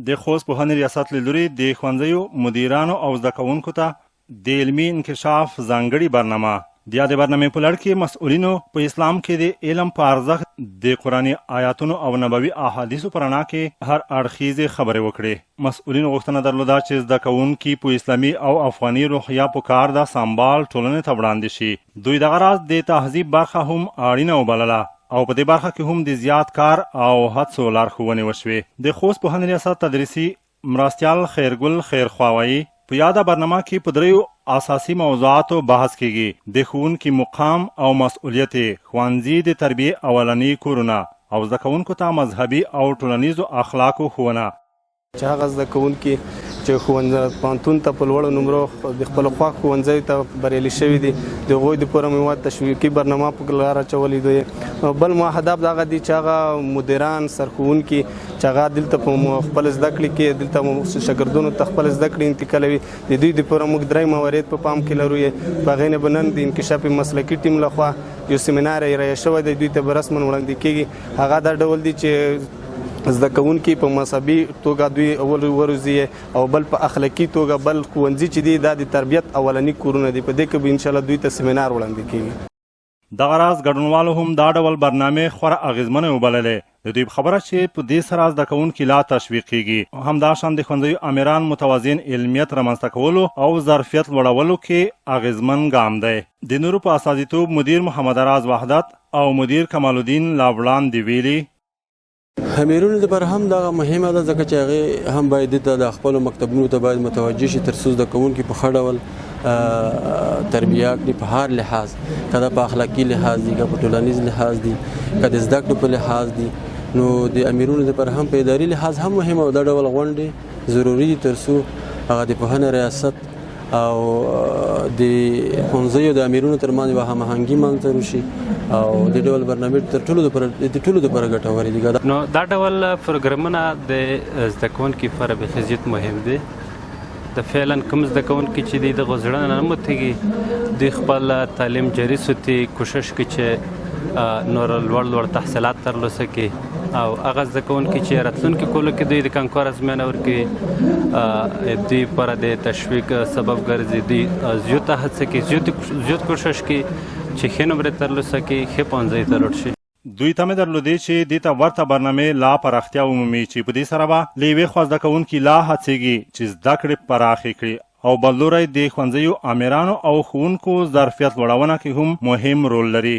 د خوست پوهنې ریاست له لوري د ښوونځیو مدیرانو او زده کوونکو ته د علمي انکشاف ځانګړې برنامه د یادې برنامې په لړ کې مسؤلینو په اسلام کې د علم په ارزښت د قرآني آیاتونو او نبوي احادیثو په رڼا کې هر اړخیزې خبرې وکړې. مسؤلینو غوښتنه درلوده چې زده کوونکي په اسلامي او افغاني روحیه په کار د سمبال ټولنې ته وړاندې شي. دوی دغه راز د تهذیب برخه هم اړینه وبلله او په دې برخه کې هم د زیات کار او هڅو لارښوونې وشوې. د خوست پوهنې ریاست تدریسي مرستیال خیرګل خیرخواوایي په یاده برنامه کې په دریو اساسي موضوعاتو بحث کیږي: د ښوونکي مقام او مسؤلیت، ښوونځي د تربیې اولني کورونه او زده کوونکو ته مذهبي او ټولنیزو اخلاقو ښوونه. چې هغه زده کوونکي چې پوهنتون ته په لوړو نمرو د خپل خوښ ښوونځیو ته بریالي شوي دي، د هغوی دپاره مې یوه تشویقي برنامه په لاره اچولې دی. بل مو هدف د هغه دی چې هغه مدیران سرښوونکي چې هغه دلته په خپل زده کړې کې دلته شاګردونو ته خپل زده کړې انتقالوي. د دوی دپاره موږ درې موارد په پام کې لرو. په هغې نه به نن د انکشاف مسلکي ټیم لخوا یو سیمینار رایه شوی دی، دوی ته به رسما وړاندې کېږي. هغه دا ډول دی چې زده کوونکي په مذهبي توګه دوی اول وروزي او بل په اخلاقي توګه بل ښوونځي چې دی دا د تربیت اولني کورونه دي، په دې کې به انشاءالله دوی ته سیمینار وړاندې کېږي. دغه راز ګډونوالو هم دا ډول برنامې خورا اغیزمنې وبللې. د دوی خبره چې په دې سره زده کوونکي لا تشویق کېږي. همداشان د ښوونځیو امیران متوازن علمیت رامنځته کولو او ظرفیت لوړولو کې اغیزمن ګام دی. د نورو په استازیتوب مدیر محمد راز وحدت او مدیر کمال الدین لا وړاندې ویلي: امیرونو لپاره هم دا مهمه ده ځکه چې هغې هم باید د خپلو مکتبونو ته باید متوجه شي تر څو زده کوونکي په ښه ډول تربیه کړي په هر لحاظ، که دا په اخلاقي لحاظ دي، که په ټولنیز لحاظ دي، که د زده کړو په لحاظ دي. نو د امیرونو لپاره هم په اداري لحاظ هم مهمه او دا ډول غونډې ضروري دي تر څو هغه د پوهنې ریاست او د ښوونځیو د امیرونو ترمنځ یوه هماهنګي منځته راشي او د ډول برنامې د ټولو دپاره ګټورې دي. نو دا ډول پروګرامونه د زده کوونکي لپاره بیخي زیات مهم دي. د فعلا کوم زده کوونکي چې دی دغه زړه نه متېږي، دوی خپل تعلیم جاري ساتي، کوشش کوي چې نور لوړ تحصیلات ترلاسه کړي او هغه زده کوونکي چې راتلونکي کولو کې دوی د کانکور ازموینه ورکوي، دوی لپاره د تشویق سبب ګرځي. دوی زیاته هڅه کوي، زیات کوشش کوي چې ښه نمرې ترلاسه کړي، ښه پوهنځي ته لاړ شي. دوی ته مې درلودې چې دې ته ورته برنامې لا پراختیا ومومي چې په دې سره به له یوې خوا زده کوونکي لا هڅېږي چې زده کړې پراخې کړي او بل لوری د ښوونځیو امیرانو او ښوونکو ظرفیت لوړونه کې هم مهم رول لري.